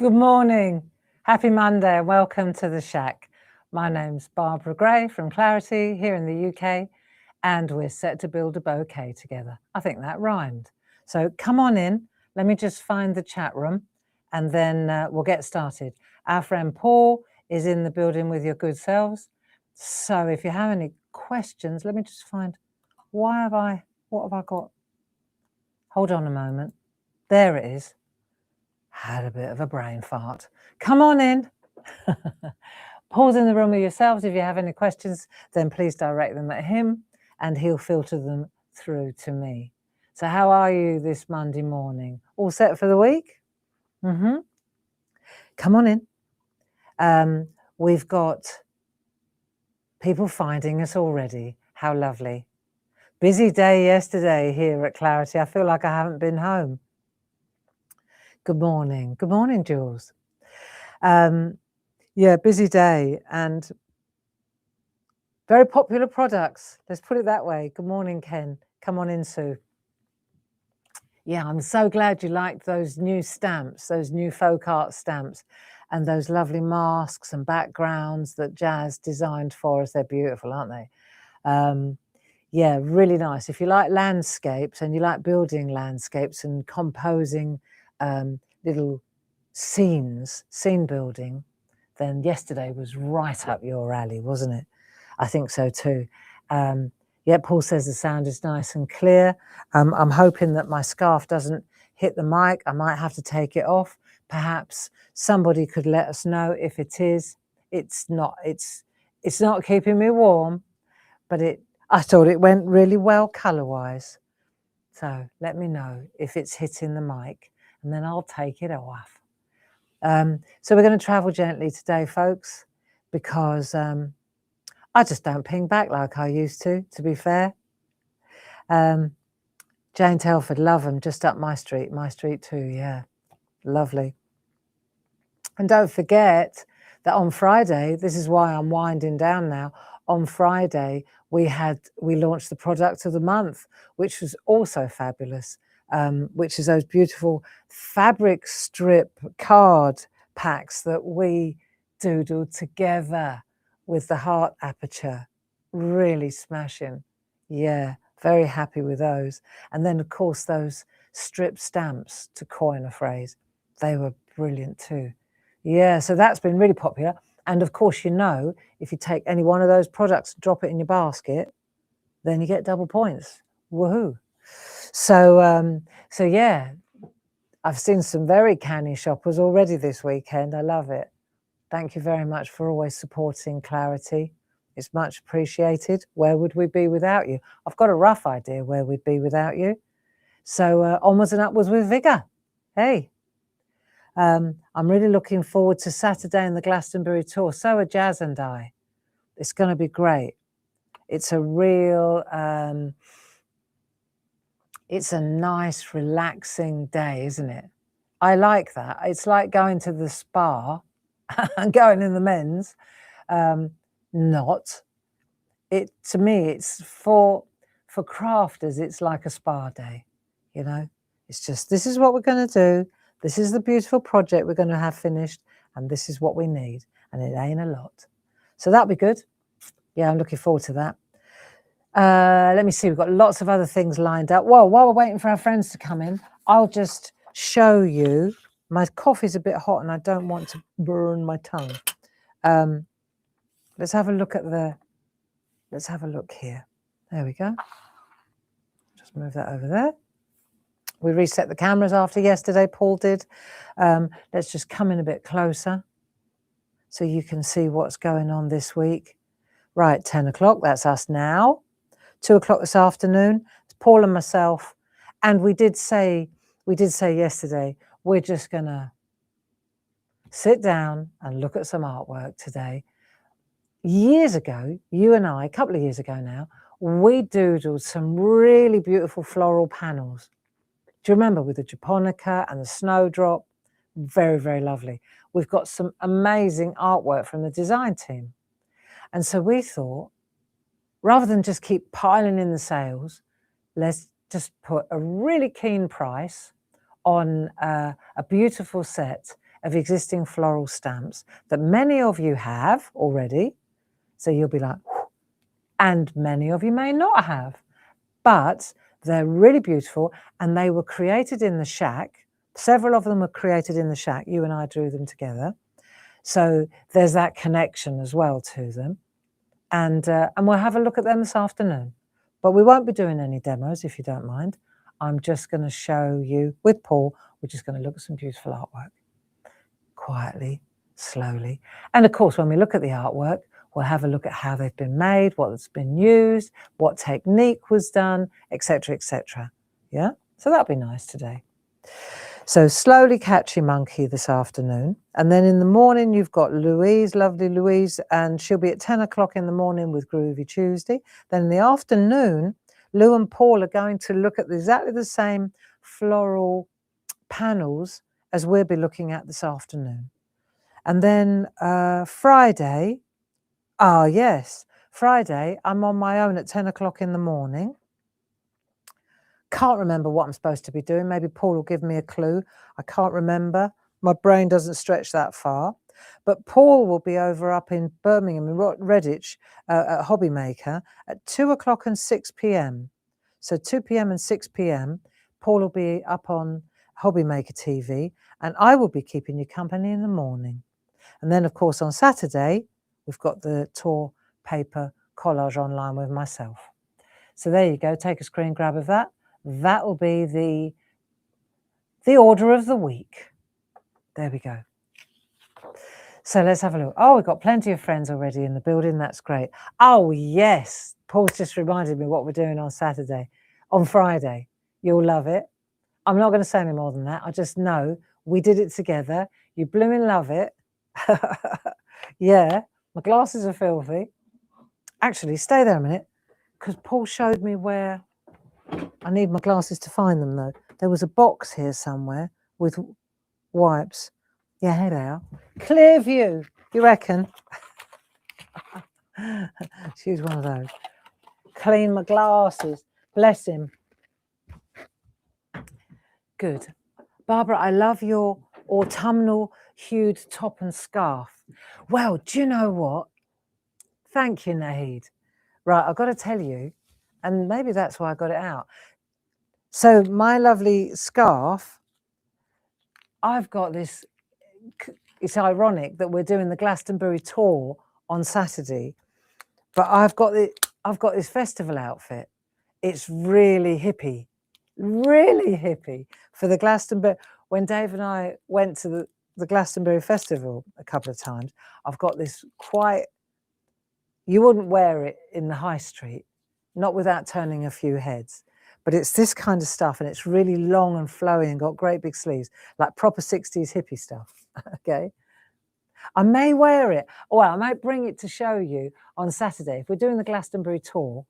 Good morning. Happy Monday and welcome to the SHAC. My name's Barbara Gray from Clarity here in the UK, and we're set to build a bouquet together. I think that rhymed. So come on in. Let me just find the chat room and then we'll get started. Our friend Paul is in the building with your good selves. So if you have any questions, let me just find, what have I got? Hold on a moment. There it is. Had a bit of a brain fart. Come on in. Pause in the room with yourselves. If you have any questions, then please direct them at him and he'll filter them through to me. So how are you this Monday morning? All set for the week? Come on in. We've got people finding us already. How lovely. Busy day yesterday here at Clarity. I feel like I haven't been home. Good morning. Good morning, Jules. Yeah, busy day and very popular products. Let's put it that way. Good morning, Ken. Come on in, Sue. Yeah, I'm so glad you liked those new stamps, those new folk art stamps, and those lovely masks and backgrounds that Jazz designed for us. They're beautiful, aren't they? Yeah, really nice. If you like landscapes and you like building landscapes and composing little scene building, then yesterday was right up your alley, wasn't it? I think so too. Yeah, Paul says the sound is nice and clear. I'm hoping that my scarf doesn't hit the mic. I might have to take it off. Perhaps somebody could let us know if it is. It's not keeping me warm, but I thought it went really well color-wise. So let me know if it's hitting the mic and then I'll take it off. So we're going to travel gently today, folks, because I just don't ping back like I used to be fair. Jane Telford, love them, just up my street too, yeah, lovely. And don't forget that on Friday, this is why I'm winding down now, on Friday we launched the product of the month, which was also fabulous, which is those beautiful fabric strip card packs that we doodled together with the heart aperture. Really smashing. Yeah, very happy with those. And then, of course, those strip stamps, to coin a phrase, they were brilliant too. Yeah, so that's been really popular. And of course, you know, if you take any one of those products and drop it in your basket, then you get double points. Woohoo. So yeah, I've seen some very canny shoppers already this weekend. I love it. Thank you very much for always supporting Clarity. It's much appreciated. Where would we be without you? I've got a rough idea where we'd be without you. So onwards and upwards with vigour. Hey. I'm really looking forward to Saturday and the Glastonbury tour. So are Jazz and I. It's going to be great. It's a real, it's a nice, relaxing day, isn't it? I like that. It's like going to the spa and going in the men's. Not. To me, it's for crafters, it's like a spa day, you know? It's just, this is what we're going to do. This is the beautiful project we're going to have finished, and this is what we need, and it ain't a lot. So that'll be good. Yeah, I'm looking forward to that. Let me see, we've got lots of other things lined up. Well, while we're waiting for our friends to come in, I'll just show you. My coffee's a bit hot and I don't want to burn my tongue. Let's have a look here. There we go. Just move that over there. We reset the cameras after yesterday, Paul did. Let's just come in a bit closer so you can see what's going on this week. Right, 10 o'clock, that's us now. 2 o'clock this afternoon, it's Paul and myself. And we did say yesterday, we're just gonna sit down and look at some artwork today. Years ago, you and I, a couple of years ago now, we doodled some really beautiful floral panels. Do you remember, with the japonica and the snowdrop? Very, very lovely. We've got some amazing artwork from the design team. And so we thought, rather than just keep piling in the sales, let's just put a really keen price on a beautiful set of existing floral stamps that many of you have already. So you'll be like, whew, and many of you may not have, but they're really beautiful and they were created in the SHAC. Several of them were created in the SHAC. You and I drew them together. So there's that connection as well to them. And we'll have a look at them this afternoon. But we won't be doing any demos, if you don't mind. I'm just going to show you, with Paul, we're just going to look at some beautiful artwork. Quietly, slowly. And of course, when we look at the artwork, we'll have a look at how they've been made, what's been used, what technique was done, etc., etc. Yeah? So that'll be nice today. So slowly catchy monkey this afternoon. And then in the morning, you've got Louise, lovely Louise, and she'll be at 10 o'clock in the morning with Groovy Tuesday. Then in the afternoon, Lou and Paul are going to look at exactly the same floral panels as we'll be looking at this afternoon. And then Friday, Friday, I'm on my own at 10 o'clock in the morning. Can't remember what I'm supposed to be doing. Maybe Paul will give me a clue. I can't remember. My brain doesn't stretch that far. But Paul will be over up in Birmingham, in Redditch, at Hobby Maker at 2 o'clock and 6 p.m. So 2 p.m. and 6 p.m. Paul will be up on Hobby Maker TV, and I will be keeping you company in the morning. And then, of course, on Saturday, we've got the tour paper collage online with myself. So there you go. Take a screen grab of that. That will be the order of the week. There we go. So let's have a look. Oh, we've got plenty of friends already in the building. That's great. Oh, yes. Paul's just reminded me what we're doing on Friday. You'll love it. I'm not going to say any more than that. I just know we did it together. You blooming love it. Yeah, my glasses are filthy. Actually, stay there a minute, because Paul showed me where I need my glasses to find them, though. There was a box here somewhere with wipes. Yeah, here they are. Clear view, you reckon? She's one of those. Clean my glasses. Bless him. Good. Barbara, I love your autumnal hued top and scarf. Well, do you know what? Thank you, Nahid. Right, I've got to tell you, and maybe that's why I got it out. So my lovely scarf, I've got this, it's ironic that we're doing the Glastonbury tour on Saturday, but I've got this festival outfit. It's really hippie for the Glastonbury. When Dave and I went to the Glastonbury Festival a couple of times, I've got this quite, you wouldn't wear it in the high street, not without turning a few heads. But it's this kind of stuff, and it's really long and flowy and got great big sleeves, like proper 60s hippie stuff, okay? I may wear it, well, I might bring it to show you on Saturday. If we're doing the Glastonbury tour,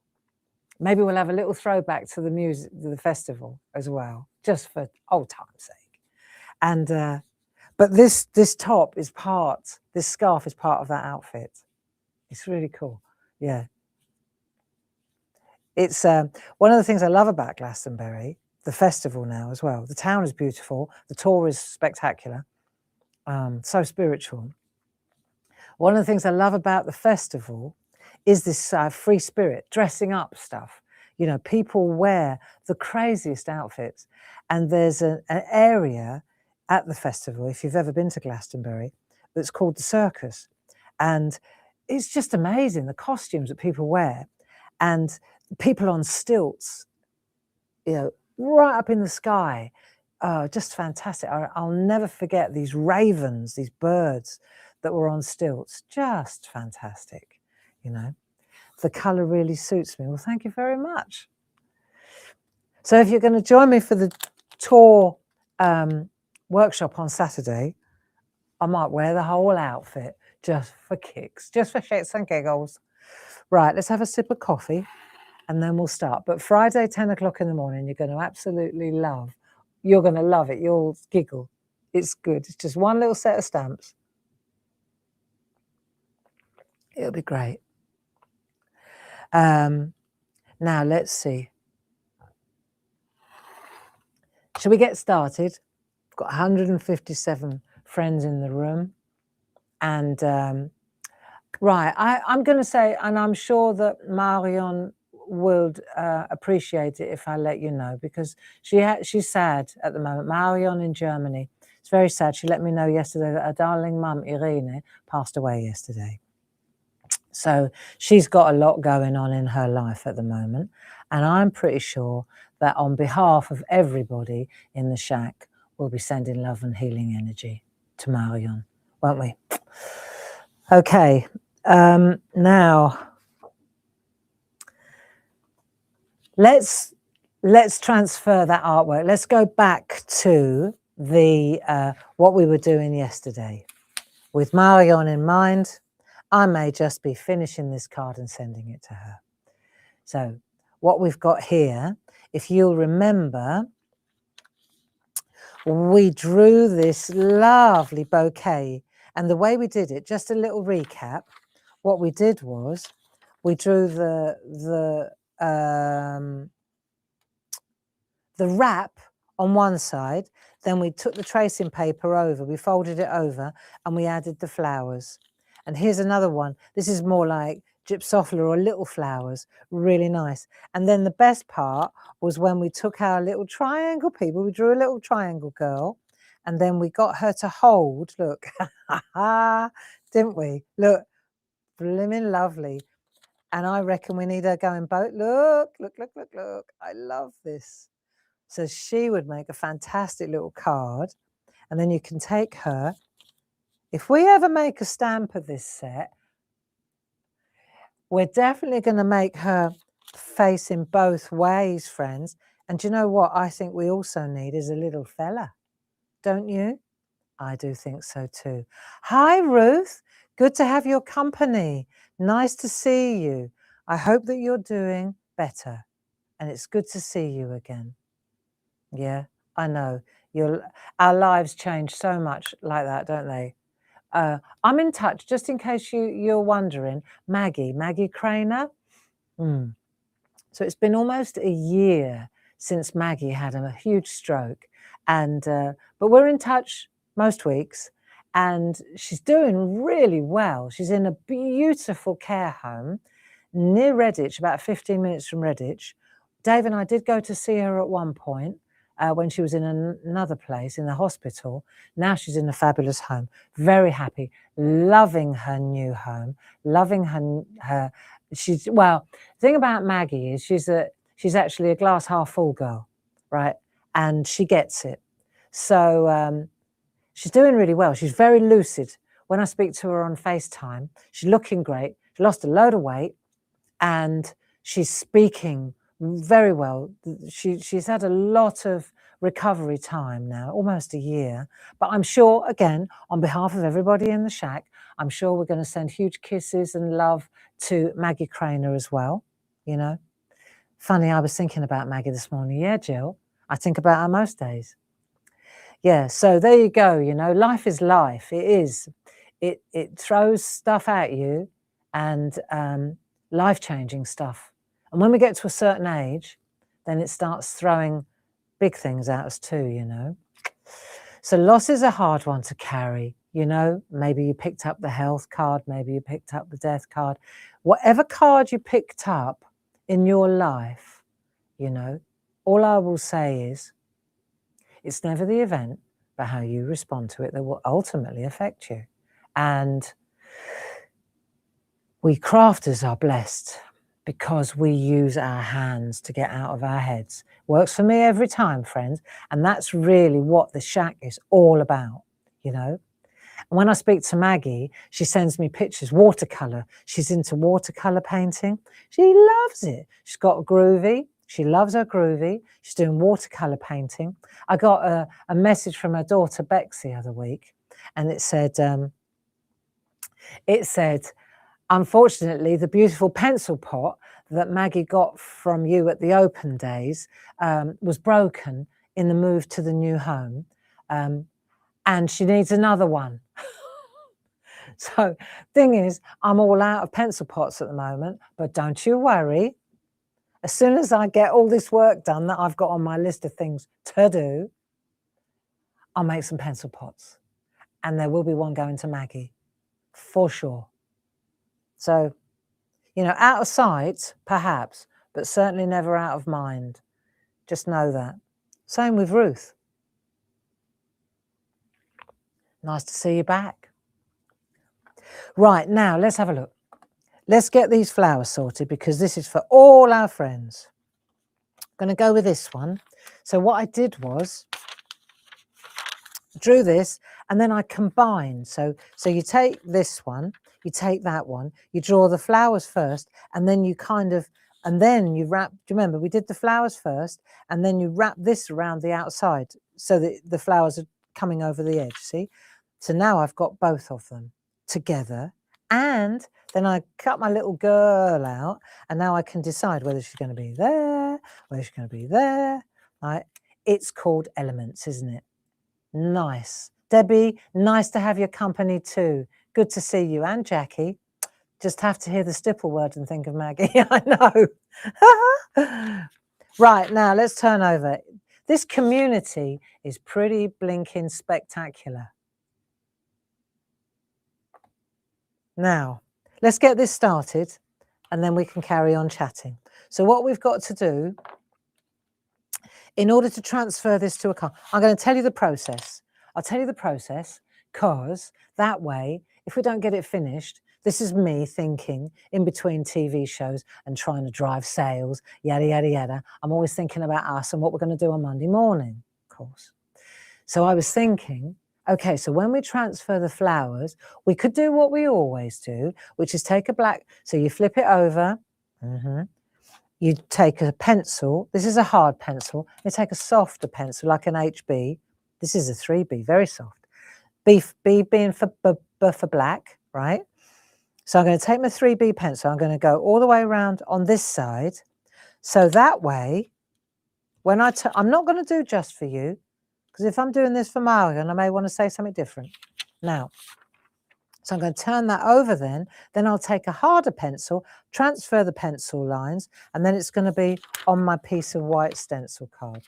maybe we'll have a little throwback to the music, to the festival as well, just for old time's sake. And, but this top is this scarf is part of that outfit. It's really cool, yeah. It's one of the things I love about Glastonbury, the festival now as well. The town is beautiful. The tour is spectacular, so spiritual. One of the things I love about the festival is this free spirit, dressing up stuff. You know, people wear the craziest outfits. And there's an area at the festival, if you've ever been to Glastonbury, that's called the Circus. And it's just amazing, the costumes that people wear. And people on stilts, you know, right up in the sky. Just fantastic. I'll never forget these ravens, these birds that were on stilts. Just fantastic, you know. The colour really suits me. Well, thank you very much. So if you're going to join me for the tour workshop on Saturday, I might wear the whole outfit just for kicks, just for shits and giggles. Right, let's have a sip of coffee and then we'll start. But Friday, 10 o'clock in the morning, you're going to absolutely love. You're going to love it. You'll giggle. It's good. It's just one little set of stamps. It'll be great. Now, let's see. Shall we get started? I've got 157 friends in the room. And right, I'm going to say, and I'm sure that Marion would appreciate it if I let you know, because she's sad at the moment. Marion in Germany. It's very sad. She let me know yesterday that her darling mum, Irene, passed away yesterday. So she's got a lot going on in her life at the moment. And I'm pretty sure that on behalf of everybody in the SHAC, we'll be sending love and healing energy to Marion, won't we? Okay, now let's transfer that artwork. Let's go back to the what we were doing yesterday. With Marion in mind, I may just be finishing this card and sending it to her. So what we've got here, if you'll remember, we drew this lovely bouquet, and the way we did it, just a little recap, what we did was we drew the wrap on one side, then we took the tracing paper over, we folded it over, and we added the flowers. And here's another one. This is more like gypsophila or little flowers, really nice. And then the best part was when we took our little triangle people, we drew a little triangle girl, and then we got her to hold, look, didn't we? Look, blimmin' lovely. And I reckon we need her going boat. Look, look, look, look, look. I love this. So she would make a fantastic little card. And then you can take her. If we ever make a stamp of this set, we're definitely going to make her facing both ways, friends. And do you know what I think we also need is a little fella, don't you? I do think so too. Hi, Ruth. Good to have your company. Nice to see you. I hope that you're doing better. And it's good to see you again. Yeah, I know. Our lives change so much like that, don't they? I'm in touch, just in case you're wondering. Maggie Craner. So it's been almost a year since Maggie had a huge stroke, and but we're in touch most weeks, and she's doing really well. She's in a beautiful care home near Redditch, about 15 minutes from Redditch. Dave and I did go to see her at one point when she was in another place in the hospital. Now she's in a fabulous home, very happy, loving her new home, loving her. Well, the thing about Maggie is she's actually a glass half full girl, right? And she gets it. So she's doing really well. She's very lucid. When I speak to her on FaceTime, she's looking great. She lost a load of weight and she's speaking very well. She's had a lot of recovery time now, almost a year. But I'm sure, again, on behalf of everybody in the SHAC, I'm sure we're going to send huge kisses and love to Maggie Craner as well, you know. Funny, I was thinking about Maggie this morning. Yeah, Jill, I think about her most days. Yeah, so there you go, you know, life is life. It is. It throws stuff at you and life-changing stuff. And when we get to a certain age, then it starts throwing big things at us too, you know. So loss is a hard one to carry, you know. Maybe you picked up the health card, maybe you picked up the death card. Whatever card you picked up in your life, you know, all I will say is it's never the event, but how you respond to it that will ultimately affect you. And we crafters are blessed because we use our hands to get out of our heads. Works for me every time, friends. And that's really what the SHAC is all about, you know. And when I speak to Maggie, she sends me pictures, watercolour. She's into watercolour painting. She loves it. She's got a groovy. She loves her groovy. She's doing watercolour painting. I got a message from her daughter, Bex, the other week. And it said, unfortunately, the beautiful pencil pot that Maggie got from you at the open days was broken in the move to the new home. And she needs another one. So thing is, I'm all out of pencil pots at the moment, but don't you worry. As soon as I get all this work done that I've got on my list of things to do, I'll make some pencil pots. and there will be one going to Maggie, for sure. So, you know, out of sight, perhaps, but certainly never out of mind. Just know that. Same with Ruth. Nice to see you back. Right, now let's have a look. Let's get these flowers sorted because this is for all our friends. I'm going to go with this one. So what I did was drew this and then I combined. So you take this one, you take that one, you draw the flowers first, and then you kind of, and then you wrap, do you remember we did the flowers first, and then you wrap this around the outside so that the flowers are coming over the edge, see? So now I've got both of them together, and then I cut my little girl out, and now I can decide whether she's going to be there, whether she's going to be there, right? It's called elements, isn't it? Nice. Debbie, nice to have your company too. Good to see you. And Jackie. Just have to hear the stipple word and think of Maggie. I know. Right, now let's turn over. This community is pretty blinking spectacular. Now, let's get this started and then we can carry on chatting. So what we've got to do, in order to transfer this to a card, I'm going to tell you the process. I'll tell you the process because that way, if we don't get it finished, this is me thinking in between TV shows and trying to drive sales, yada, yada, yada. I'm always thinking about us and what we're going to do on Monday morning, of course. So I was thinking, okay, so when we transfer the flowers, we could do what we always do, which is take a black, so you flip it over, you take a pencil, this is a hard pencil, you take a softer pencil like an HB, this is a 3B, very soft, B being for black, right? So I'm going to take my 3B pencil, I'm going to go all the way around on this side, so that way, when I'm not going to do just for you, because if I'm doing this for Marion, I may want to say something different. Now, so I'm going to turn that over then I'll take a harder pencil, transfer the pencil lines, and then it's going to be on my piece of white stencil card,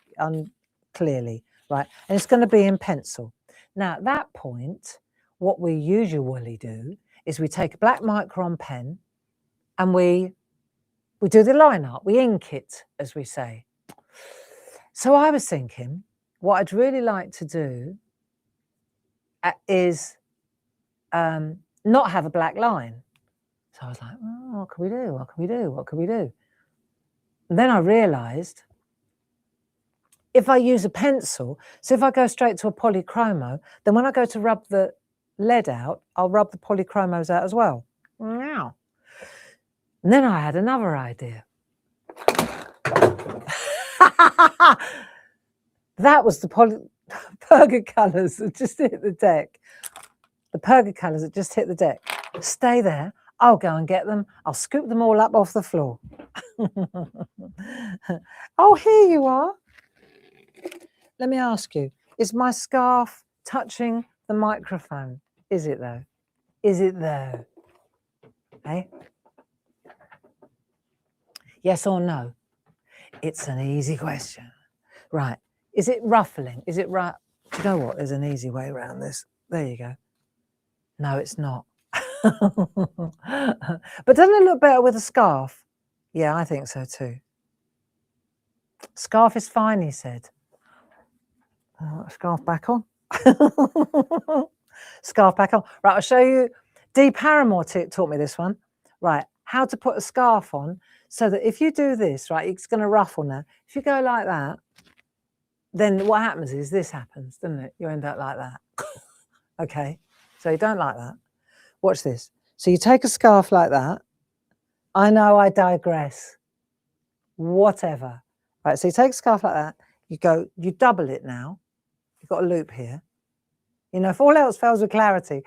clearly, right? And it's going to be in pencil. Now, at that point, what we usually do is we take a black micron pen and we do the line art, we ink it, as we say. So I was thinking, what I'd really like to do is not have a black line. So I was like, oh, what can we do? What can we do? What can we do? And then I realized if I use a pencil, so if I go straight to a polychromo, then when I go to rub the lead out, I'll rub the polychromos out as well. Wow. And then I had another idea. That was the Perga colours that just hit the deck. The Perga colours that just hit the deck. Stay there. I'll go and get them. I'll scoop them all up off the floor. Oh, here you are. Let me ask you, is my scarf touching the microphone? Is it though? Is it though? Hey? Yes or no? It's an easy question. Right. Is it ruffling? Is it right? Do you know what? There's an easy way around this. There you go. No, it's not. But doesn't it look better with a scarf? Yeah, I think so too. Scarf is fine, he said. Scarf back on. Scarf back on. Right, I'll show you. Dee Paramore taught me this one. Right, how to put a scarf on so that if you do this, right, it's going to ruffle now. If you go like that, then what happens is this happens, doesn't it? You end up like that. Okay, so you don't like that. Watch this. So you take a scarf like that. I know I digress. Whatever. Right, so you take a scarf like that. You double it now. You've got a loop here. You know, if all else fails with clarity,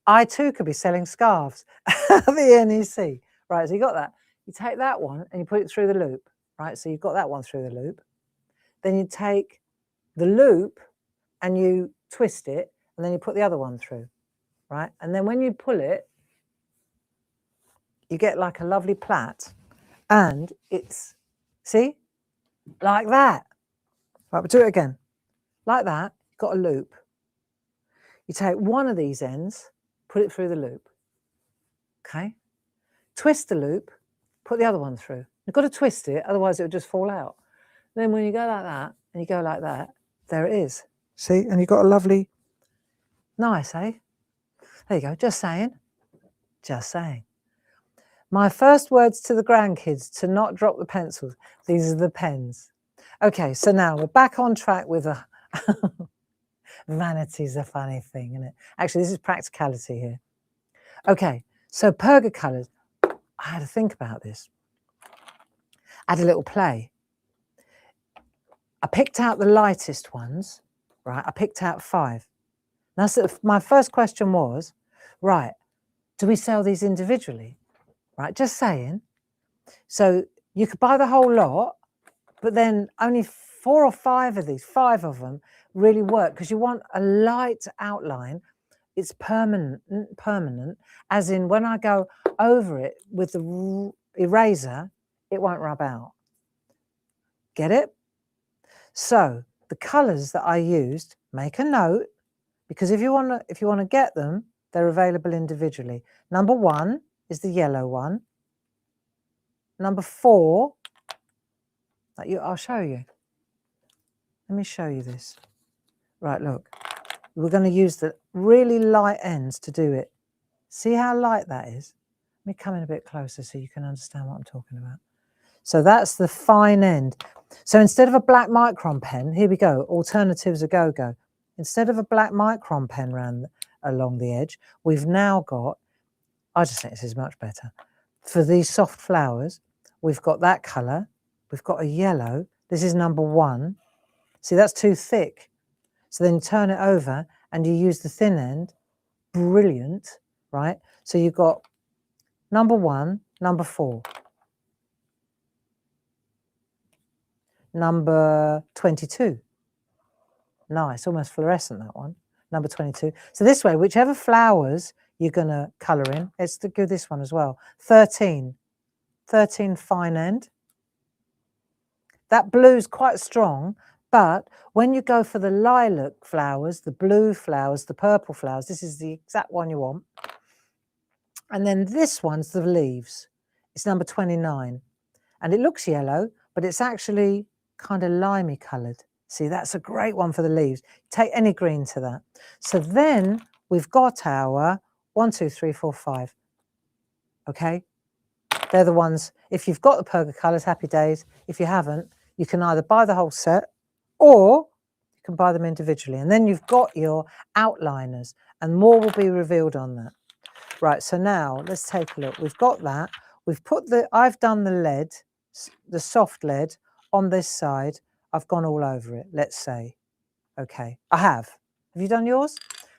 I too could be selling scarves at the NEC. Right, so you got that. You take that one and you put it through the loop. Right, so you've got that one through the loop. Then you take the loop and you twist it and then you put the other one through. Right, and then when you pull it, you get like a lovely plait, and it's, see, like that. Right, we'll do it again. Like that, you've got a loop. You take one of these ends, put it through the loop, okay? Twist the loop, put the other one through. You've got to twist it, otherwise it will just fall out. Then when you go like that, and you go like that, there it is. See, and you've got a lovely, nice, eh? There you go, just saying, just saying. My first words to the grandkids, to not drop the pencils. These are the pens. Okay, so now we're back on track with a... Vanity's a funny thing, isn't it? Actually, this is practicality here. Okay, so Perga colours. I had to think about this. I had a little play. I picked out the lightest ones, right? I picked out 5. Now, so my first question was, right, do we sell these individually? Right, just saying. So you could buy the whole lot, but then only 4 or 5 of these, 5 of them, really work because you want a light outline. It's permanent, as in when I go over it with the eraser, it won't rub out. Get it? So the colours that I used, make a note, because if you want to get them, they're available individually. Number 1 is the yellow one. Number 4, I'll show you. Let me show you this. Right, look. We're going to use the really light ends to do it. See how light that is? Let me come in a bit closer so you can understand what I'm talking about. So that's the fine end. So instead of a black micron pen, here we go, alternatives a go-go. Instead of a black micron pen along the edge, we've now got, I just think this is much better. For these soft flowers, we've got that colour, we've got a yellow, this is number 1. See, that's too thick. So then you turn it over and you use the thin end. Brilliant, right? So you've got number 1, number 4. Number 22. Nice, almost fluorescent, that one. Number 22. So this way, whichever flowers you're going to colour in, let's do this one as well. 13. 13 fine end. That blue's quite strong, but when you go for the lilac flowers, the blue flowers, the purple flowers, this is the exact one you want. And then this one's the leaves. It's number 29. And it looks yellow, but it's actually kind of limey coloured. See, that's a great one for the leaves. Take any green to that. So then we've got our 1, 2, 3, 4, 5. Okay? They're the ones, if you've got the Perga colours, happy days. If you haven't, you can either buy the whole set or you can buy them individually. And then you've got your outliners and more will be revealed on that. Right, so now let's take a look. We've got that. We've put I've done the lead, the soft lead on this side. I've gone all over it, let's say. Okay, I have. Have you done yours?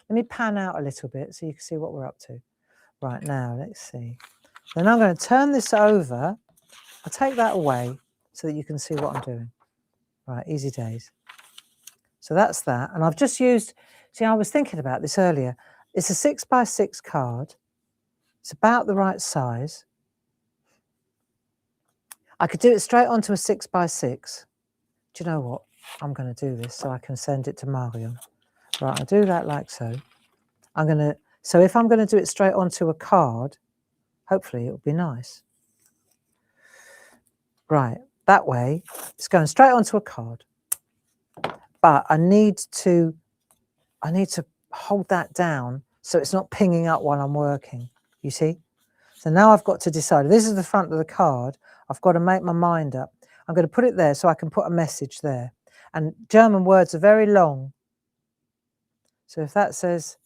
Let me pan out a little bit so you can see what we're up to. Right, now, let's see. Then I'm going to turn this over. I'll take that away so that you can see what I'm doing. Right, easy days. So that's that. And I've just used, see, I was thinking about this earlier. It's a 6x6 card. It's about the right size. I could do it straight onto a 6x6. Do you know what? I'm going to do this so I can send it to Marion. Right, I'll do that like so. So if I'm going to do it straight onto a card, hopefully it'll be nice. Right, that way, it's going straight onto a card. But I need to hold that down so it's not pinging up while I'm working, you see? So now I've got to decide. This is the front of the card. I've got to make my mind up. I'm going to put it there so I can put a message there. And German words are very long. So if that says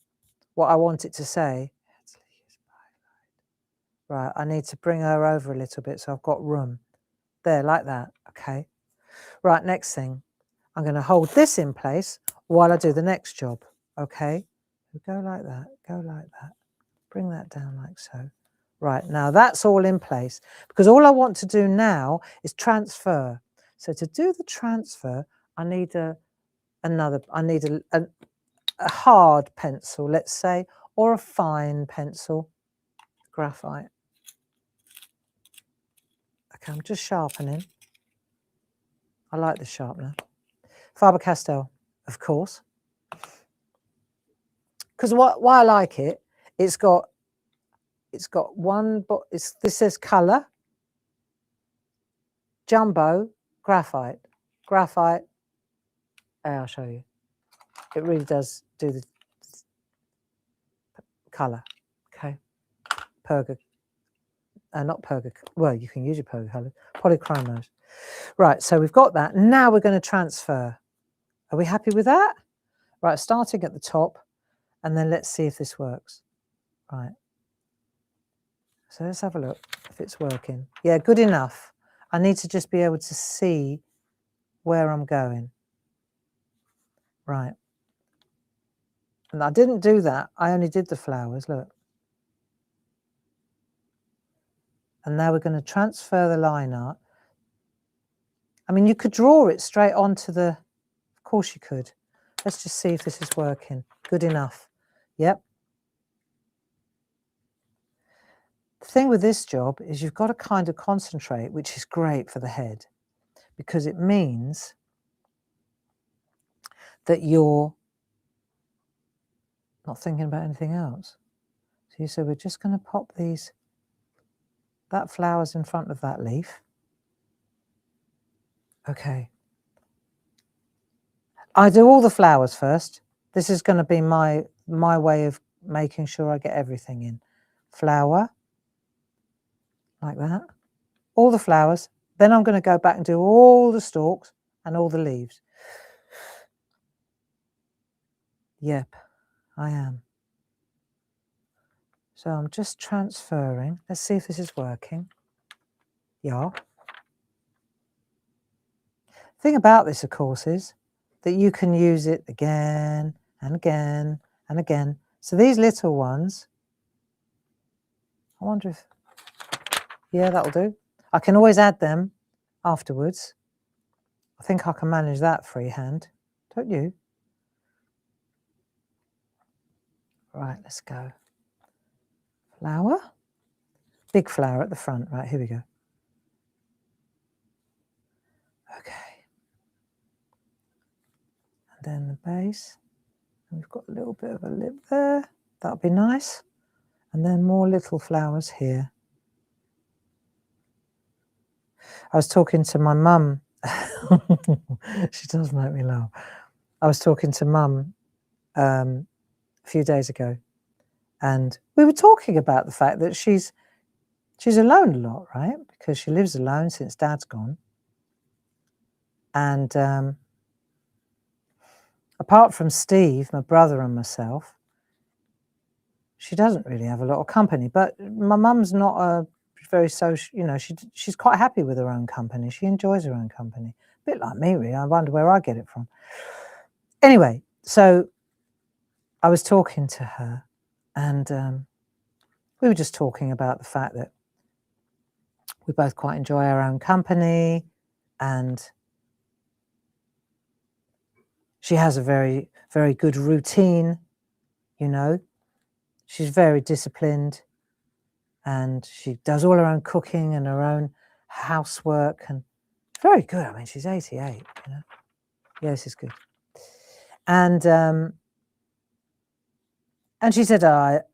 what I want it to say, right, I need to bring her over a little bit so I've got room. There, like that, okay. Right, next thing. I'm going to hold this in place while I do the next job, okay. Go like that, go like that. Bring that down like so. Right, now that's all in place because all I want to do now is transfer. So to do the transfer, I need a hard pencil, let's say, or a fine pencil, graphite. Okay, I'm just sharpening. I like the sharpener. Faber-Castell, of course. because why I like it, it's got one, but this says colour, jumbo, graphite. I'll show you. It really does do the colour. Okay, Perga, not Perga. Well, you can use your Perga colours, polychromos. Right, so we've got that. Now we're going to transfer. Are we happy with that? Right, starting at the top, and then let's see if this works. Right. So let's have a look if it's working. Yeah, good enough. I need to just be able to see where I'm going. Right. And I didn't do that. I only did the flowers, look. And now we're going to transfer the line art. I mean, you could draw it straight onto the, of course you could. Let's just see if this is working. Good enough. Yep. The thing with this job is you've got to kind of concentrate, which is great for the head, because it means that you're not thinking about anything else. So we're just going to pop that flower's in front of that leaf. Okay. I do all the flowers first. This is going to be my way of making sure I get everything in. Flower, like that. All the flowers. Then I'm going to go back and do all the stalks and all the leaves. Yep, I am. So I'm just transferring. Let's see if this is working. Yeah. The thing about this, of course, is that you can use it again and again and again. So these little ones, I wonder if, yeah, that'll do. I can always add them afterwards. I think I can manage that freehand, don't you? Right, let's go. Flower, big flower at the front. Right, here we go. Okay. And then the base. And we've got a little bit of a lip there. That'll be nice. And then more little flowers here. I was talking to my mum. She does make me laugh. I was talking to mum a few days ago, and we were talking about the fact that she's alone a lot, right? Because she lives alone since Dad's gone. And apart from Steve, my brother, and myself, she doesn't really have a lot of company. But my mum's not a very social, you know, she's quite happy with her own company. She enjoys her own company. A bit like me, really. I wonder where I get it from. Anyway, so I was talking to her, and we were just talking about the fact that we both quite enjoy our own company, and she has a very, very good routine, you know. She's very disciplined, and she does all her own cooking and her own housework, and very good. I mean, she's 88, you know. Yes, it's good. And she said,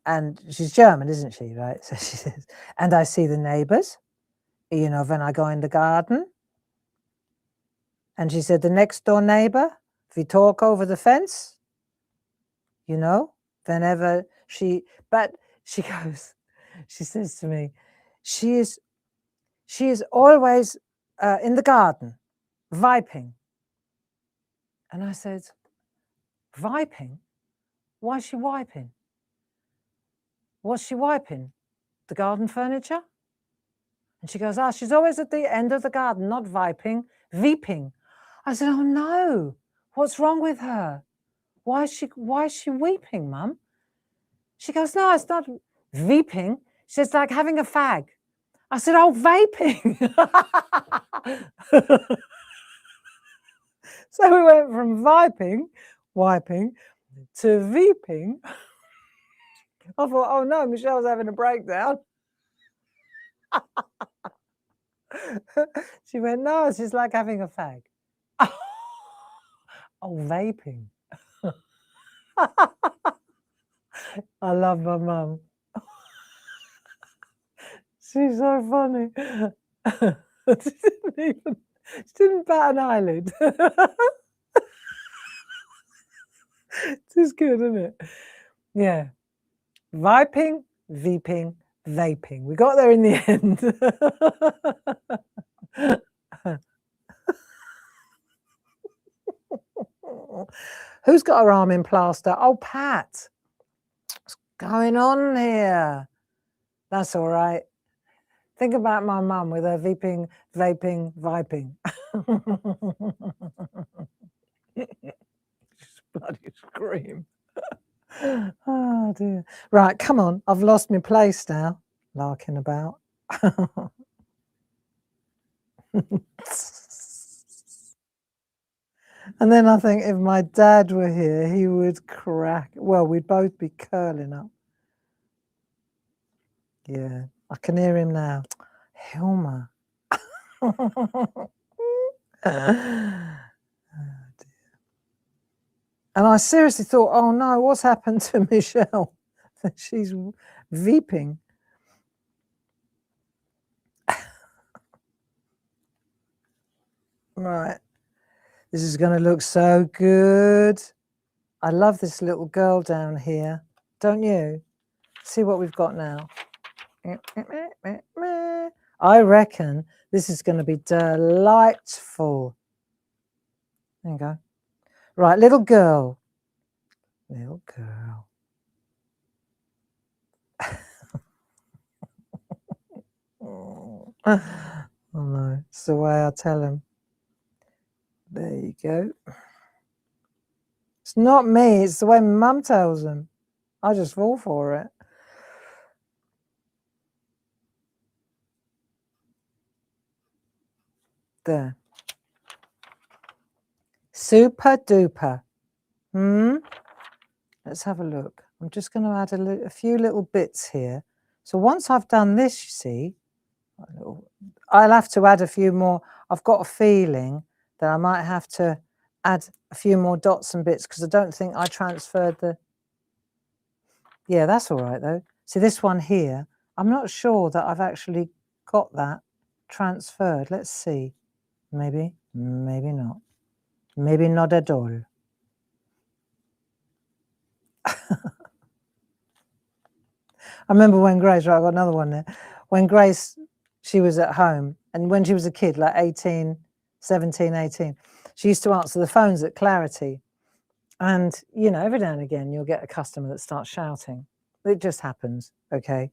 and she's German, isn't she, right? So she says, and I see the neighbours, you know, when I go in the garden. And she said, the next door neighbour, we talk over the fence, you know, whenever but she goes, she says to me, she is always in the garden, viping. And I said, viping? Why is she wiping? What's she wiping? The garden furniture? And she goes, she's always at the end of the garden, not viping, weeping. I said, oh no, what's wrong with her? Why is she weeping, Mum? She goes, no, it's not weeping. She says, like having a fag. I said, oh, vaping. So we went from wiping, to weeping. I thought, oh no, Michelle's having a breakdown. She went, no, it's just like having a fag. Oh, vaping. I love my mum. She's so funny. She didn't bat an eyelid. It's good, isn't it? Yeah. Viping, veeping, vaping. We got there in the end. Who's got her arm in plaster? Oh, Pat. What's going on here? That's all right. Think about my mum with her veeping, vaping, viping. Bloody scream. Oh dear. Right, come on. I've lost my place now. Larking about. And then I think if my dad were here, he would crack. Well, we'd both be curling up. Yeah, I can hear him now. Hilma. Oh, dear. And I seriously thought, oh no, what's happened to Michelle? She's veeping. Right. This is going to look so good. I love this little girl down here. Don't you? See what we've got now. I reckon this is going to be delightful. There you go. Right, little girl. Little girl. Oh no, it's the way I tell him. There you go. It's not me, it's the way Mum tells him. I just fall for it. There. Super duper. Let's have a look. I'm just going to add a few little bits here. So once I've done this, you see, I'll have to add a few more. I've got a feeling that I might have to add a few more dots and bits because I don't think I transferred the... Yeah, that's all right though. See this one here, I'm not sure that I've actually got that transferred. Let's see. Maybe, maybe not. Maybe not at all. I remember when Grace, right, I got another one there. When Grace, she was at home and when she was a kid, like 17, 18, she used to answer the phones at Clarity. And, you know, every now and again, you'll get a customer that starts shouting. It just happens, okay?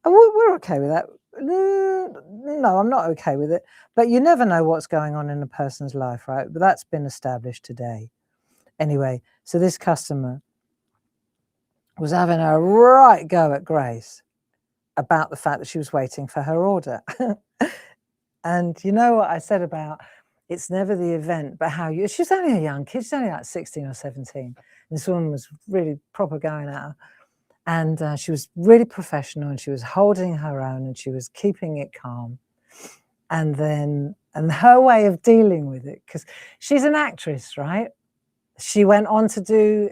We're okay with that. No, I'm not okay with it. But you never know what's going on in a person's life, right? But that's been established today. Anyway, so this customer was having a right go at Grace about the fact that she was waiting for her order. And you know what I said about it's never the event, but how you... She's only a young kid. She's only like 16 or 17. And this woman was really proper going at her. And she was really professional and she was holding her own and she was keeping it calm. And her way of dealing with it, because she's an actress, right? She went on to do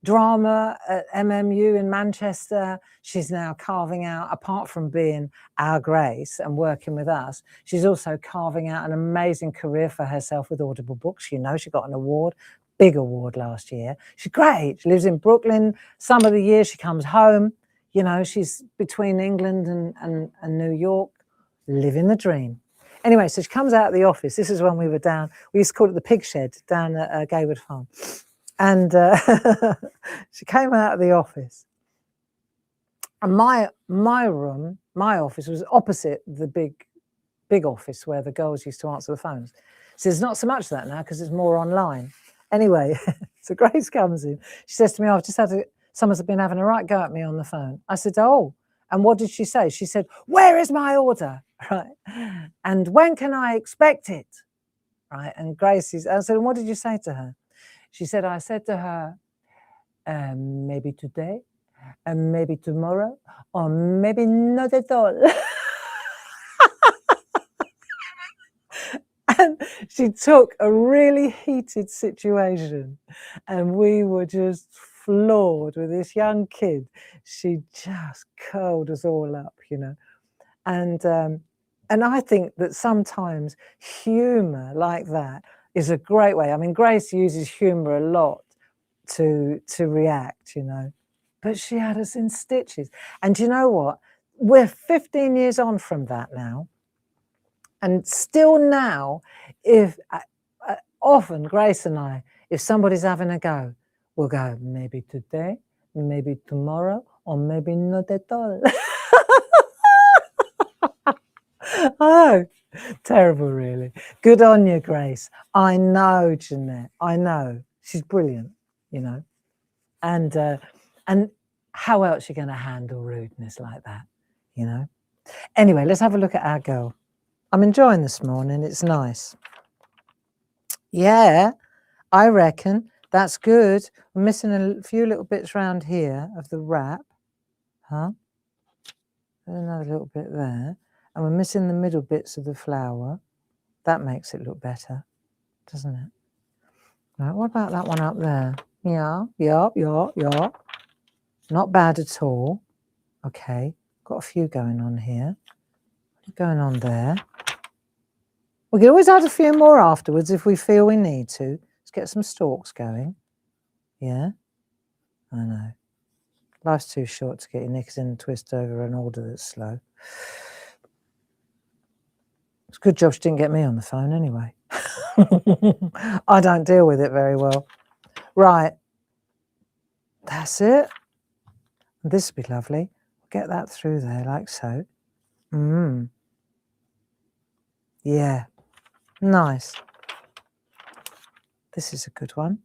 drama at MMU in Manchester. She's now carving out, apart from being our Grace and working with us, she's also carving out an amazing career for herself with Audible Books. You know, she got an award, big award last year. She's great. She lives in Brooklyn. Some of the years she comes home. You know, she's between England and New York, living the dream. Anyway, so she comes out of the office. This is when we were down. We used to call it the pig shed down at Gaywood Farm. And she came out of the office. And my room, my office was opposite the big office where the girls used to answer the phones. So there's not so much of that now because it's more online. Anyway, so Grace comes in. She says to me, I've just someone's been having a right go at me on the phone. I said, oh, and what did she say? She said, where is my order? Right. And when can I expect it? Right. And Grace I said, and what did you say to her? She said, I said to her, maybe today, and maybe tomorrow, or maybe not at all. And she took a really heated situation and we were just floored with this young kid. She just curled us all up, you know. And I think that sometimes humour like that is a great way. I mean, Grace uses humour a lot to react, you know, but she had us in stitches. And you know what? We're 15 years on from that now. And still now, if often Grace and I, if somebody's having a go, we'll go, maybe today, maybe tomorrow, or maybe not at all. Oh, terrible, really. Good on you, Grace. I know, Jeanette. I know. She's brilliant, you know. And how else are you going to handle rudeness like that, you know? Anyway, let's have a look at our girl. I'm enjoying this morning. It's nice. Yeah, I reckon that's good. We're missing a few little bits around here of the wrap. Huh? There's another little bit there. And we're missing the middle bits of the flower. That makes it look better, doesn't it? Right, what about that one up there? Yeah. Not bad at all. Okay, got a few going on here. What's going on there? We can always add a few more afterwards if we feel we need to. Let's get some stalks going. Yeah, I know. Life's too short to get your knickers in and twist over an order that's slow. It's a good job she didn't get me on the phone anyway. I don't deal with it very well. Right. That's it. This would be lovely. Get that through there like so. Yeah. Nice. This is a good one.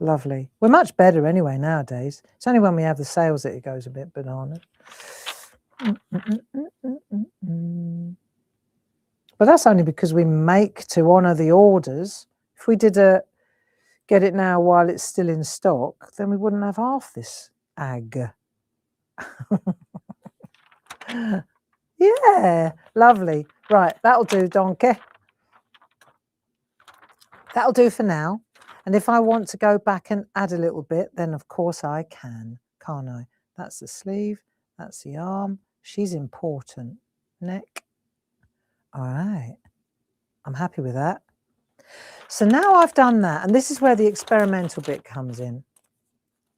Lovely. We're much better anyway nowadays. It's only when we have the sales that it goes a bit bananas. But that's only because we make to honour the orders. If we did get it now while it's still in stock, then we wouldn't have half this ag. Yeah, lovely. Right, that'll do, donkey. That'll do for now. And if I want to go back and add a little bit, then of course I can, can't I? That's the sleeve, that's the arm. She's important. Neck. All right. I'm happy with that. So now I've done that, and this is where the experimental bit comes in.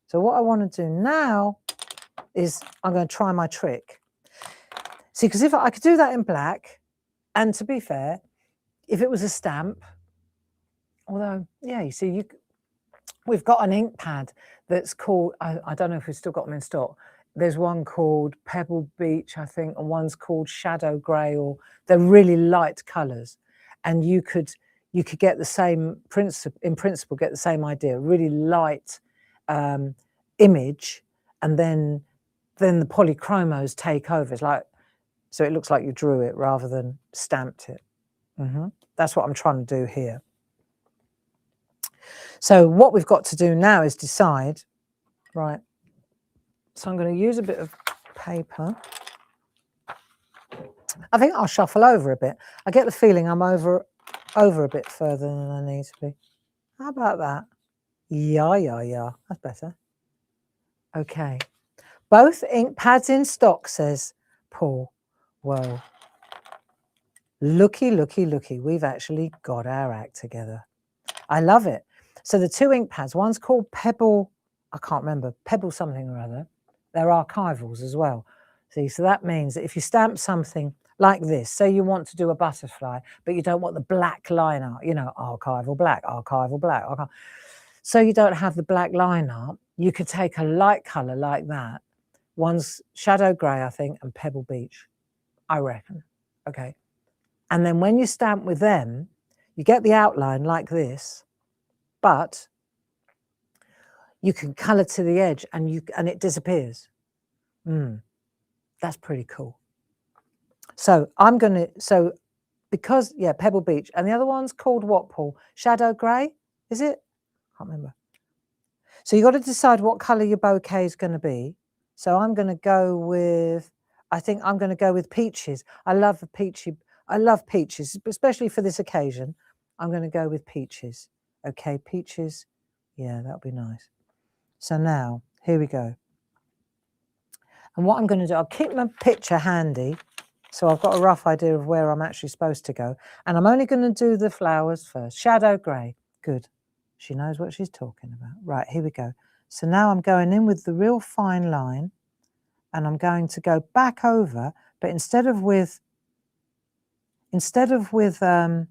So what I want to do now is I'm going to try my trick. See, because if I could do that in black, and to be fair, if it was a stamp, although, yeah, you see, we've got an ink pad that's called, I don't know if we've still got them in stock. There's one called Pebble Beach, I think, and one's called Shadow Grey, or they're really light colours. And you could get the same in principle, get the same idea, really light image, and then the polychromos take over. It's like, so it looks like you drew it rather than stamped it. That's what I'm trying to do here. So what we've got to do now is decide, right, so I'm going to use a bit of paper. I think I'll shuffle over a bit. I get the feeling I'm over a bit further than I need to be. How about that? Yeah. That's better. Okay. Both ink pads in stock, says Paul. Well, looky. We've actually got our act together. I love it. So the two ink pads, one's called Pebble, I can't remember, Pebble something or other. They're archivals as well. See, so that means that if you stamp something like this, say you want to do a butterfly, but you don't want the black line art, you know, archival black. So you don't have the black line art, you could take a light colour like that. One's Shadow Grey, I think, and Pebble Beach, I reckon. Okay. And then when you stamp with them, you get the outline like this, but you can colour to the edge and it disappears. That's pretty cool. So because, yeah, Pebble Beach, and the other one's called what, Paul? Shadow Grey, is it? Can't remember. So you've got to decide what colour your bouquet is going to be. So I'm going to go with, I think I'm going to go with peaches. I love peaches, especially for this occasion. I'm going to go with peaches. Okay, peaches Yeah, that'll be nice. So now, here we go. And what I'm going to do, I'll keep my picture handy, so I've got a rough idea of where I'm actually supposed to go. And I'm only going to do the flowers first. Shadow grey. Good. She knows what she's talking about. Right, here we go. So now I'm going in with the real fine line, and I'm going to go back over, but instead of with a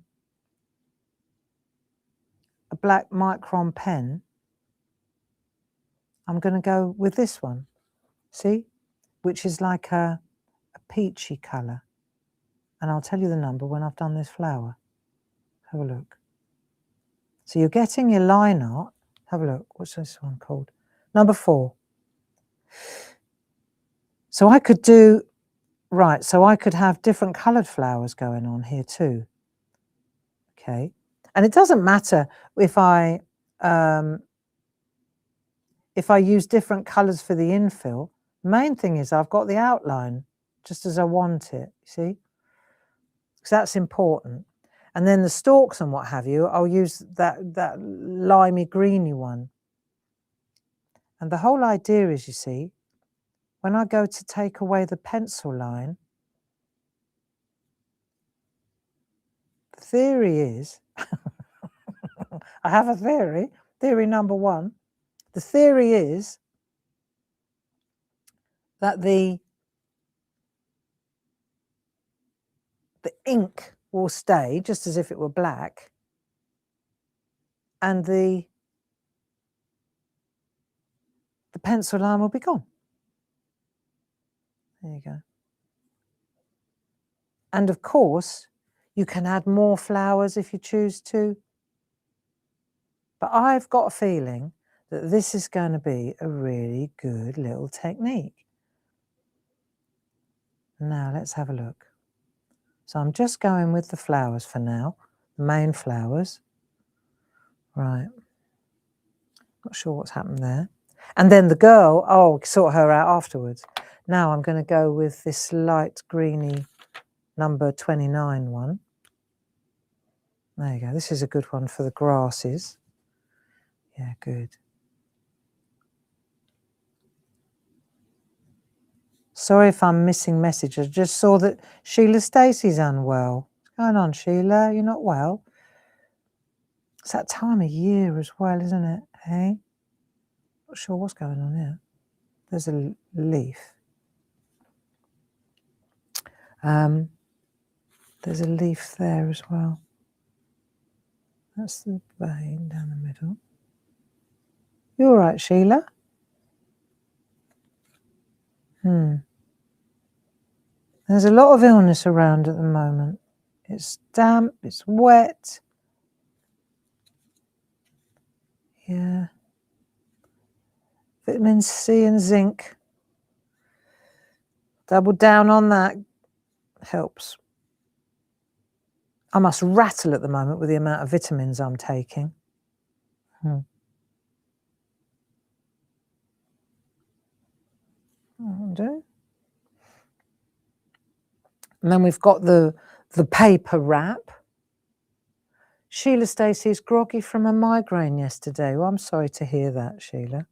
black micron pen, I'm going to go with this one. See? Which is like a peachy colour. And I'll tell you the number when I've done this flower. Have a look. So you're getting your line art. Have a look. What's this one called? Number 4. So I could do, right, so I could have different coloured flowers going on here too. Okay. And it doesn't matter if I use different colours for the infill. Main thing is I've got the outline just as I want it, you see? Because that's important. And then the stalks and what have you, I'll use that limey greeny one. And the whole idea is, you see, when I go to take away the pencil line, the theory is, I have a theory, theory number 1. The theory is that the ink will stay just as if it were black, and the pencil line will be gone. There you go. And of course, you can add more flowers if you choose to. But I've got a feeling that this is going to be a really good little technique. Now let's have a look. So I'm just going with the flowers for now, the main flowers. Right. Not sure what's happened there. And then the girl, oh, sort her out afterwards. Now I'm going to go with this light greeny number 29 one. There you go. This is a good one for the grasses. Yeah, good. Sorry if I'm missing messages. I just saw that Sheila Stacey's unwell. What's going on, Sheila? You're not well? It's that time of year as well, isn't it? Hey? Not sure what's going on here. There's a leaf. There's a leaf there as well. That's the vein down the middle. You all right, Sheila? There's a lot of illness around at the moment. It's damp, it's wet. Yeah. Vitamin C and zinc. Double down on that. Helps. I must rattle at the moment with the amount of vitamins I'm taking. Do. And then we've got the paper wrap. Sheila Stacey's groggy from a migraine yesterday. Well, I'm sorry to hear that, Sheila.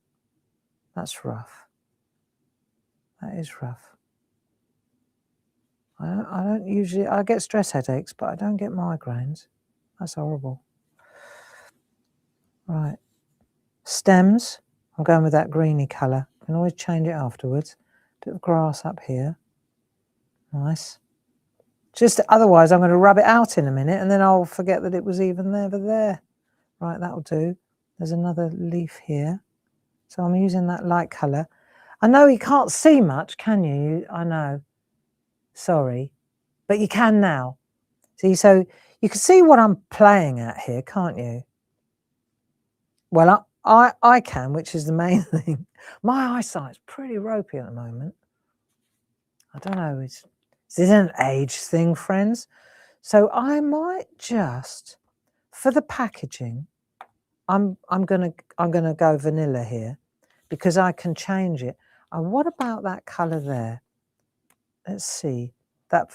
That's rough. That is rough. I don't usually, I get stress headaches, but I don't get migraines. That's horrible. Right. Stems. I'm going with that greeny colour. I can always change it afterwards. Bit of grass up here. Nice. Just otherwise I'm going to rub it out in a minute and then I'll forget that it was even there. Right, that'll do. There's another leaf here. So I'm using that light colour. I know you can't see much, can you? I know. Sorry. But you can now. See, so you can see what I'm playing at here, can't you? Well, I can, which is the main thing. My eyesight's pretty ropey at the moment. I don't know. This is an age thing, friends. So I might just, for the packaging, I'm gonna go vanilla here because I can change it. And what about that colour there? Let's see. No,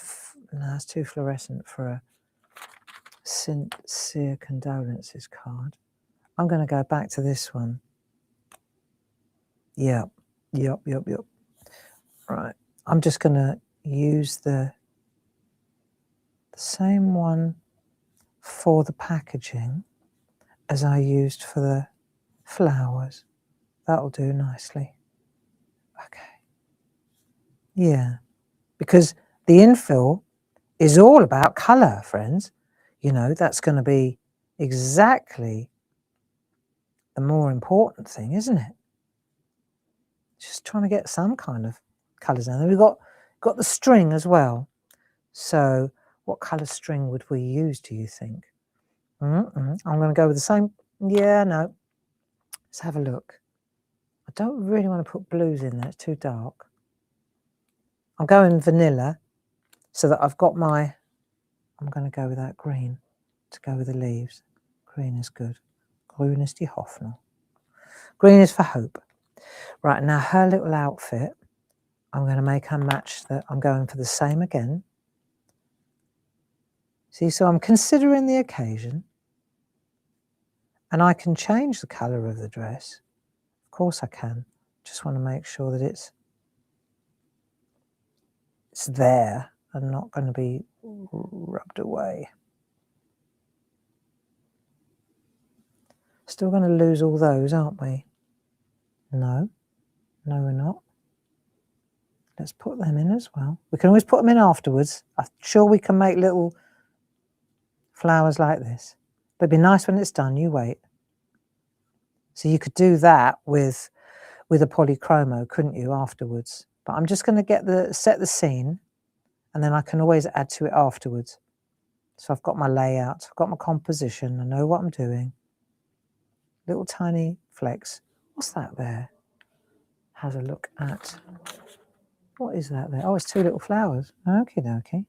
it's too fluorescent for a sincere condolences card. I'm going to go back to this one. Yep. Right. I'm just going to use the same one for the packaging as I used for the flowers. That'll do nicely. Okay. Yeah. Because the infill is all about colour, friends. You know, that's going to be exactly the more important thing, isn't it? Just trying to get some kind of colours down there. We've got the string as well. So what colour string would we use, do you think? I'm going to go with the same. Yeah, no. Let's have a look. I don't really want to put blues in there. It's too dark. I'm going vanilla so that I've got my... I'm going to go with that green to go with the leaves. Green is good. Grün ist die Hoffnung. Green is for hope. Right, now her little outfit, I'm going to make her match that. I'm going for the same again. See, so I'm considering the occasion. And I can change the colour of the dress. Of course I can. Just want to make sure that it's there and not going to be rubbed away. Still going to lose all those, aren't we? No, we're not. Let's put them in as well. We can always put them in afterwards. I'm sure we can make little flowers like this. But it'd be nice when it's done. You wait. So you could do that with a polychromo, couldn't you, afterwards? But I'm just going to set the scene, and then I can always add to it afterwards. So I've got my layout, I've got my composition, I know what I'm doing. Little tiny flecks. What's that there? Has a look at... What is that there? Oh, it's two little flowers. Okie dokie.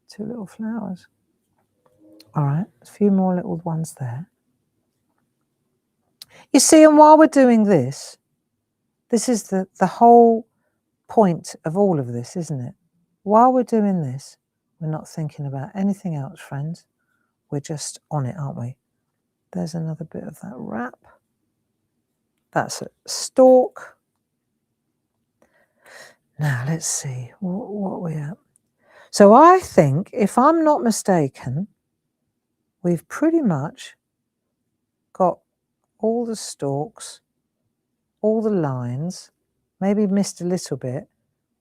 Two little flowers. All right, a few more little ones there. You see, and while we're doing this, this is the whole point of all of this, isn't it? While we're doing this, we're not thinking about anything else, friends. We're just on it, aren't we? There's another bit of that wrap. That's a stalk. Now, let's see, what are we at? So I think, if I'm not mistaken, we've pretty much got all the stalks, all the lines, maybe missed a little bit,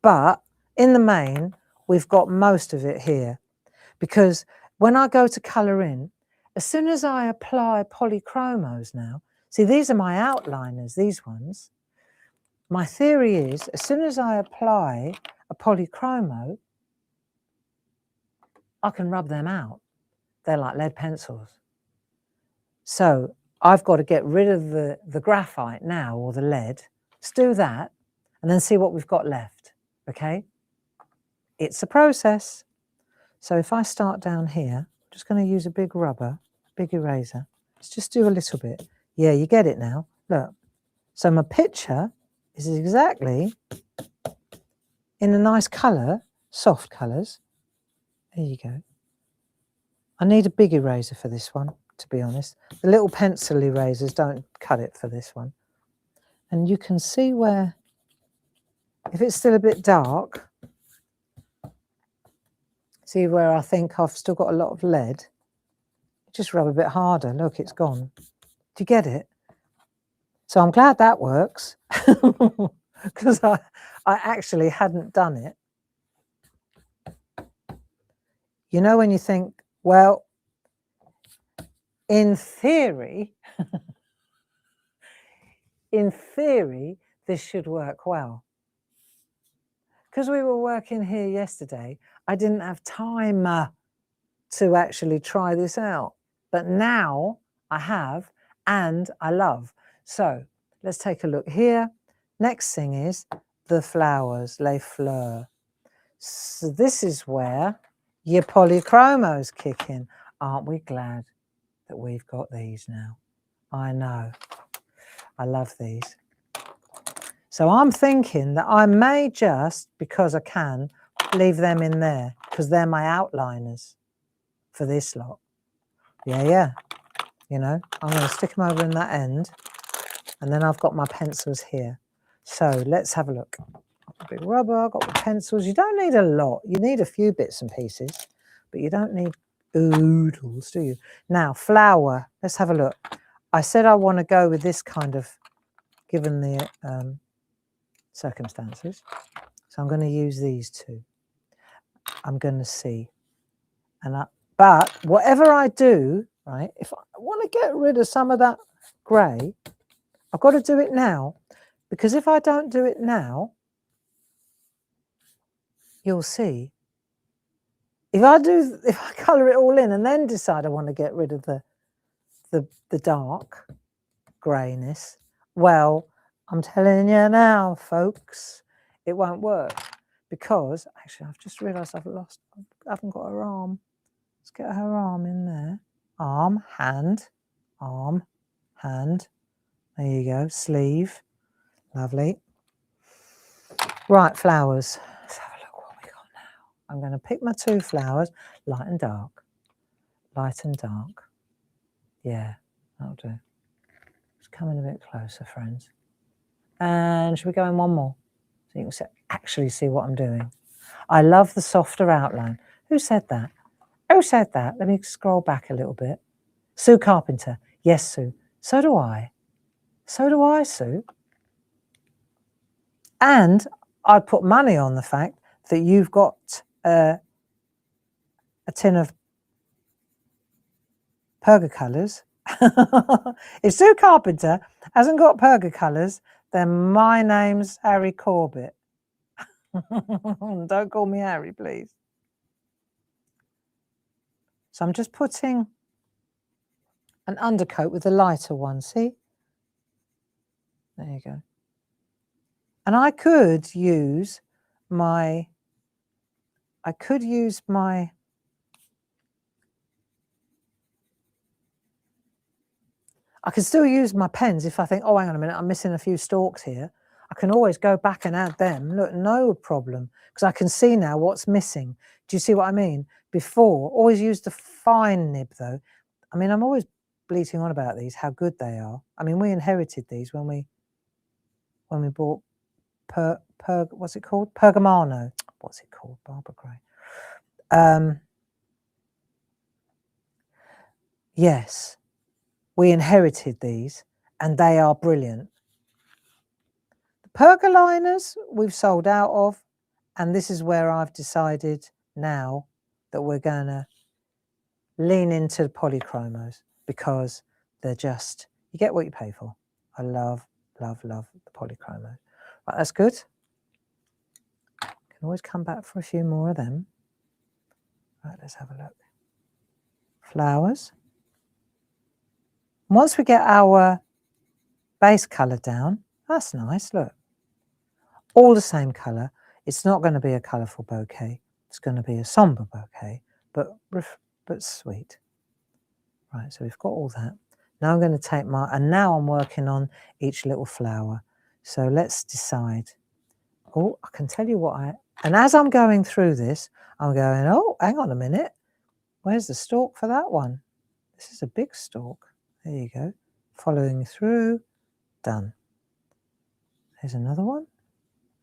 but in the main, we've got most of it here. Because when I go to colour in, as soon as I apply polychromos now, see, these are my outliners, these ones. My theory is, as soon as I apply a polychromo, I can rub them out. They're like lead pencils. So I've got to get rid of the graphite now, or the lead. Let's do that, and then see what we've got left, okay? It's a process. So if I start down here, I'm just going to use a big rubber, big eraser. Let's just do a little bit. Yeah, you get it now. Look. So my picture is exactly in a nice colour, soft colours. There you go. I need a big eraser for this one, to be honest. The little pencil erasers don't cut it for this one. And you can see where, if it's still a bit dark, see where I think I've still got a lot of lead. Just rub a bit harder. Look, it's gone. Do you get it? So I'm glad that works, because I actually hadn't done it. You know, when you think, well, in theory, this should work well. Because we were working here yesterday, I didn't have time to actually try this out. But now I have, and I love. So let's take a look here. Next thing is the flowers, les fleurs. So this is where your polychromos kick in. Aren't we glad that we've got these now? I know. I love these. So I'm thinking that I may just, because I can, leave them in there, because they're my outliners for this lot. Yeah. you know. I'm going to stick them over in that end, and then I've got my pencils here. So let's have a look. I've got big rubber, I've got the pencils. You don't need a lot. You need a few bits and pieces, but you don't need oodles, do you? Now, flower. Let's have a look. I said I want to go with this kind of, given the circumstances. So I'm going to use these two. I'm going to see. But whatever I do, right, if I want to get rid of some of that grey, I've got to do it now. Because if I don't do it now, you'll see. If I colour it all in and then decide I want to get rid of the dark greyness, well, I'm telling you now, folks, it won't work. Because, actually, I've just realised I haven't got her arm. Let's get her arm in there. Arm, hand. There you go. Sleeve. Lovely. Right, flowers. Let's have a look what we got now. I'm going to pick my two flowers, light and dark. Light and dark. Yeah, that'll do. It's coming a bit closer, friends. And should we go in one more? So you can actually see what I'm doing. I love the softer outline. Who said that? Who said that? Let me scroll back a little bit. Sue Carpenter. Yes, Sue. So do I. So do I, Sue. And I'd put money on the fact that you've got a tin of Perga colours. If Sue Carpenter hasn't got Perga colours, then my name's Harry Corbett. Don't call me Harry, please. So I'm just putting an undercoat with a lighter one, see? There you go. And I could use my I can still use my pens if I think, oh, hang on a minute, I'm missing a few stalks here. I can always go back and add them. Look, no problem, because I can see now what's missing. Do you see what I mean? Before, always use the fine nib, though. I mean, I'm always bleating on about these, how good they are. I mean, we inherited these when we bought what's it called? Pergamano. What's it called? Barbara Gray. Yes, we inherited these, and they are brilliant. The Pergaliners we've sold out of, and this is where I've decided now that we're going to lean into the polychromos, because they're just, you get what you pay for. I love, love, love the polychromos. Right, that's good. Can always come back for a few more of them. Right, let's have a look. Flowers. Once we get our base colour down, that's nice, look. All the same colour. It's not going to be a colourful bouquet. It's going to be a sombre bouquet, but sweet. Right, so we've got all that. Now I'm going to take and now I'm working on each little flower. So let's decide. Oh, I can tell you what and as I'm going through this, I'm going, oh, hang on a minute. Where's the stalk for that one? This is a big stalk. There you go. Following through, done. There's another one.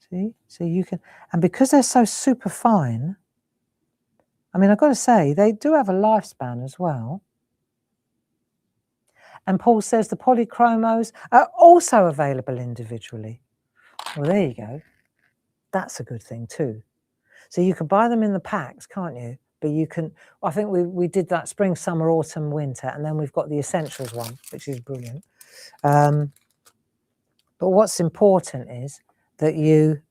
See? So you can, and because they're so super fine, I mean, I've got to say, they do have a lifespan as well. And Paul says the polychromos are also available individually. Well, there you go. That's a good thing too. So you can buy them in the packs, can't you? But you can, I think we did that spring, summer, autumn, winter, and then we've got the essentials one, which is brilliant. But what's important is that you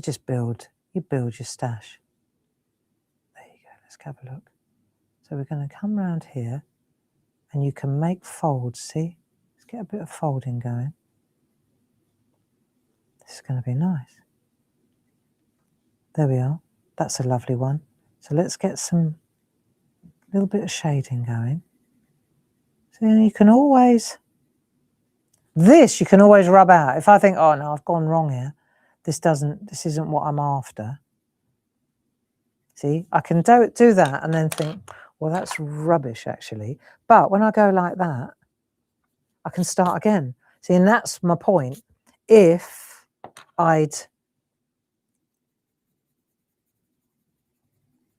just build your stash. There you go, let's have a look. So we're going to come around here, and you can make folds, see? Let's get a bit of folding going. This is going to be nice. There we are. That's a lovely one. So let's get some little bit of shading going. So you can always, you can always rub out. If I think, oh no, I've gone wrong here. This isn't what I'm after. See, I can do that and then think, Well, that's rubbish, actually. But when I go like that, I can start again. See, and that's my point. If I'd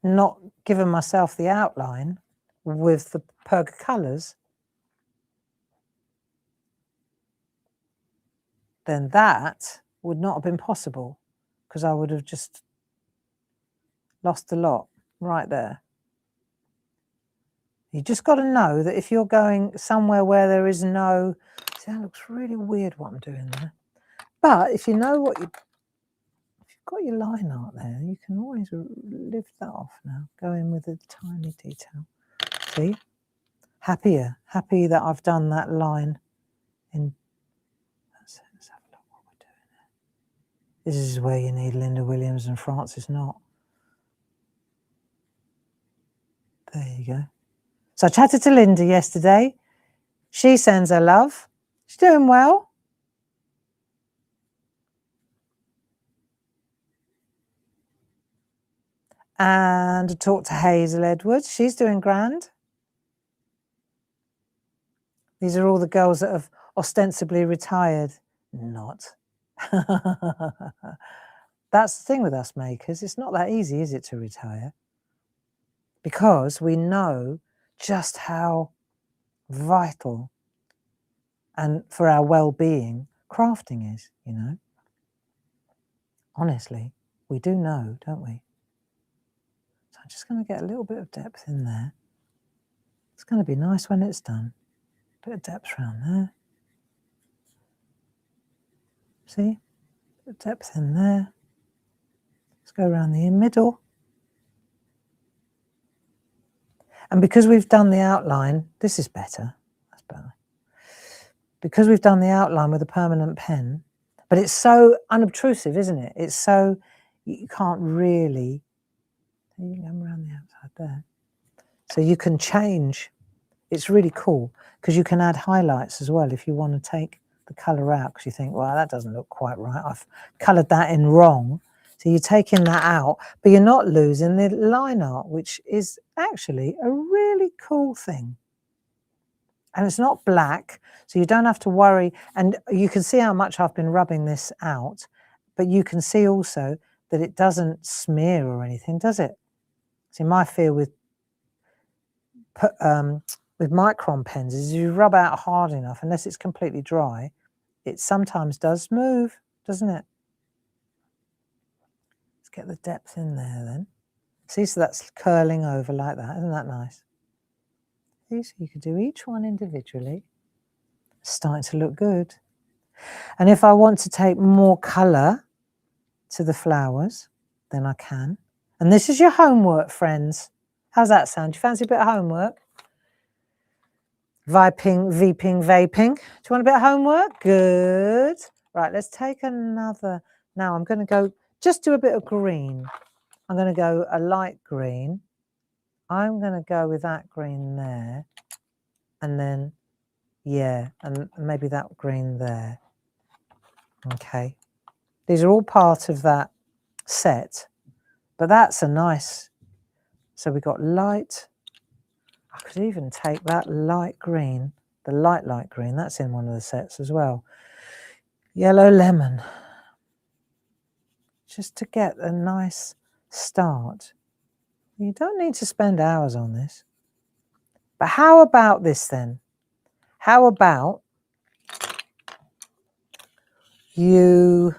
not given myself the outline with the Perga colours, then that would not have been possible, because I would have just lost a lot right there. You just got to know that if you're going somewhere where there is no, see, that looks really weird what I'm doing there. But if you know what if you've got your line art there, you can always lift that off now. Go in with a tiny detail. See? Happy that I've done that line in. Let's have a look what we're doing there. This is where you need Linda Williams and Francis Knott. There you go. So I chatted to Linda yesterday. She sends her love. She's doing well. And I talked to Hazel Edwards. She's doing grand. These are all the girls that have ostensibly retired. Not. That's the thing with us makers. It's not that easy, is it, to retire? Because we know just how vital and for our well-being crafting is, you know. Honestly, we do know, don't we? So I'm just going to get a little bit of depth in there. It's going to be nice when it's done. Bit of depth around there. See? Bit of depth in there. Let's go around the middle. And because we've done the outline, this is better. That's better. Because we've done the outline with a permanent pen, but it's so unobtrusive, isn't it? It's so, you can't really, you can come around the outside there. So you can change. It's really cool because you can add highlights as well if you want to take the colour out, because you think, well, that doesn't look quite right. I've coloured that in wrong. So you're taking that out, but you're not losing the line art, which is actually a really cool thing. And it's not black, so you don't have to worry. And you can see how much I've been rubbing this out, but you can see also that it doesn't smear or anything, does it? See, my fear with micron pens is you rub out hard enough, unless it's completely dry, it sometimes does move, doesn't it? Let's get the depth in there then. See, so that's curling over like that. Isn't that nice? See, so you could do each one individually. It's starting to look good. And if I want to take more colour to the flowers, then I can. And this is your homework, friends. How's that sound? Do you fancy a bit of homework? Vaping, vaping. Do you want a bit of homework? Good. Right, let's take another. Now I'm going to go, just do a bit of green. I'm going to go a light green. I'm going to go with that green there. And then, yeah, and maybe that green there. Okay. These are all part of that set. But that's a nice, so we got light. I could even take that light green, the light green, that's in one of the sets as well. Yellow lemon, just to get a nice start. You don't need to spend hours on this. But how about this then? How about you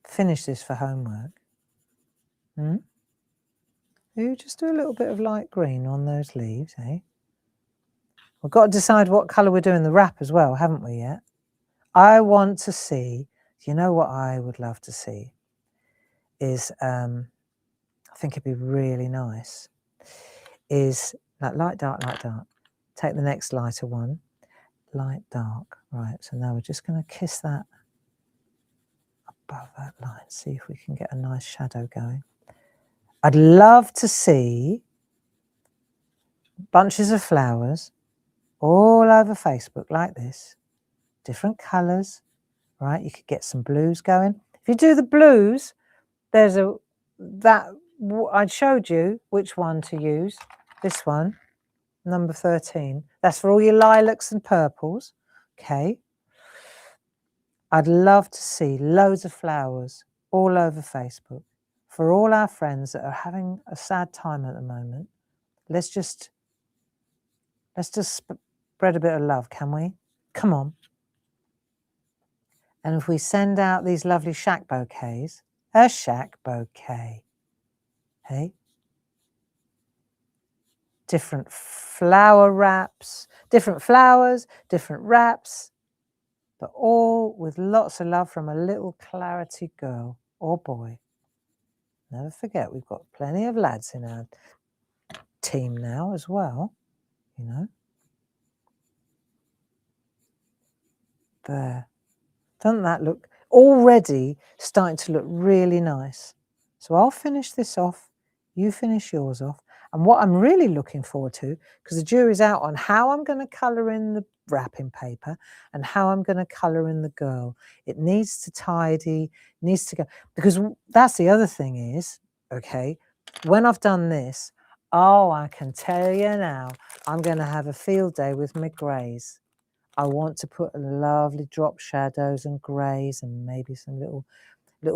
finish this for homework? You just do a little bit of light green on those leaves, eh? We've got to decide what colour we're doing the wrap as well, haven't we yet? I want to see, you know what I would love to see is, I think it'd be really nice, is like light, dark, light, dark. Take the next lighter one, light, dark. Right, so now we're just going to kiss that above that line, see if we can get a nice shadow going. I'd love to see bunches of flowers all over Facebook like this, different colours, right? You could get some blues going. If you do the blues, there's that I showed you which one to use. This one, number 13. That's for all your lilacs and purples. Okay. I'd love to see loads of flowers all over Facebook. For all our friends that are having a sad time at the moment, let's just spread a bit of love, can we? Come on. And if we send out these lovely SHAC bouquets, a SHAC bouquet, hey? Different flower wraps, different flowers, different wraps, but all with lots of love from a little Clarity girl or boy. Never forget, we've got plenty of lads in our team now as well, you know. There. Doesn't that look already starting to look really nice? So I'll finish this off, you finish yours off. And what I'm really looking forward to, because the jury's out on how I'm going to colour in the wrapping paper and how I'm going to colour in the girl. It needs to tidy, needs to go, because that's the other thing is, okay, when I've done this, oh, I can tell you now, I'm going to have a field day with my greys. I want to put lovely drop shadows and greys and maybe some little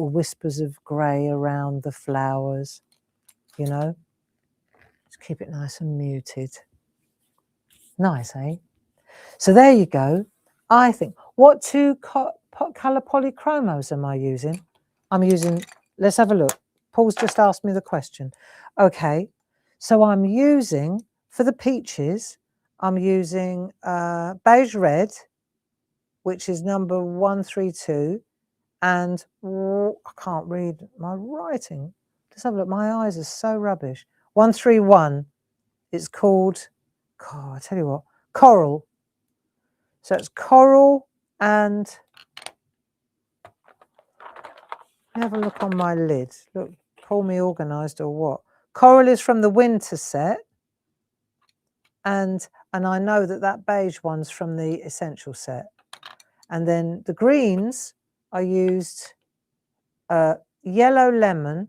whispers of grey around the flowers, you know. Just keep it nice and muted. Nice, eh? So there you go. I think, what two colour polychromos am I using? I'm using, let's have a look. Paul's just asked me the question. Okay, so I'm using, for the peaches, I'm using beige red, which is number 132, and I can't read my writing. Let's have a look. My eyes are so rubbish. 131. It's called, God, I tell you what, coral. So it's coral and have a look on my lid. Look, call me organised or what? Coral is from the winter set, and I know that beige one's from the essential set. And then the greens, I used yellow lemon.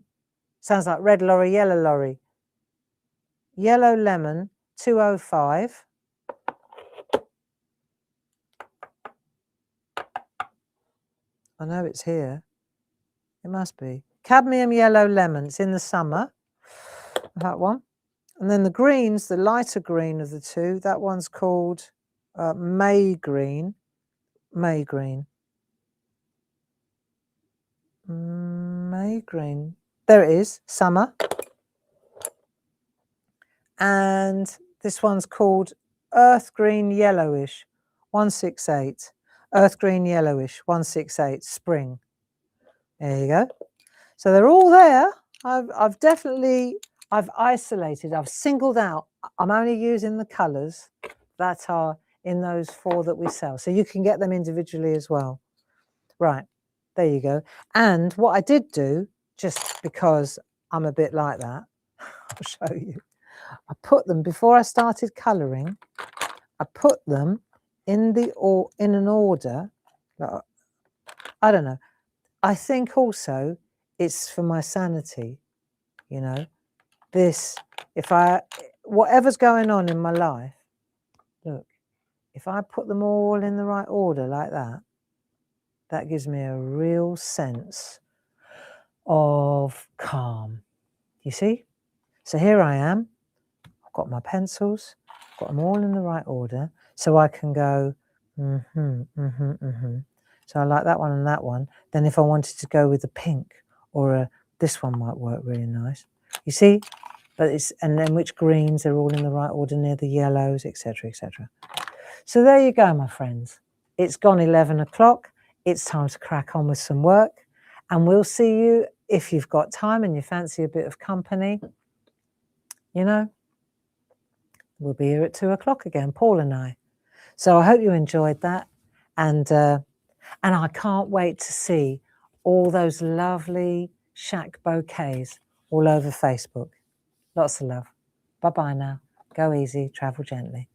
Sounds like red lorry, yellow lorry. Yellow lemon, 205. I know it's here. It must be. Cadmium yellow lemon. It's in the summer. That one. And then the greens, the lighter green of the two, that one's called May green. May green. May green. There it is. Summer. And this one's called Earth Green Yellowish, 168. Earth Green Yellowish, 168, Spring. There you go. So they're all there. I've isolated, I've singled out. I'm only using the colours that are in those 4 that we sell. So you can get them individually as well. Right, there you go. And what I did do, just because I'm a bit like that, I'll show you. I put them, before I started colouring, I put them in an order. I don't know. I think also it's for my sanity, you know. This, whatever's going on in my life, look, if I put them all in the right order like that, that gives me a real sense of calm. You see? So here I am. I've got my pencils, got them all in the right order, so I can go, So I like that one and that one. Then if I wanted to go with the pink or this one might work really nice. You see? But and then which greens are all in the right order near the yellows, etc., etc. So there you go, my friends. It's gone 11 o'clock. It's time to crack on with some work. And we'll see you if you've got time and you fancy a bit of company. You know, we'll be here at 2 o'clock again, Paul and I. So I hope you enjoyed that. And I can't wait to see all those lovely SHAC bouquets all over Facebook. Lots of love. Bye-bye now. Go easy, travel gently.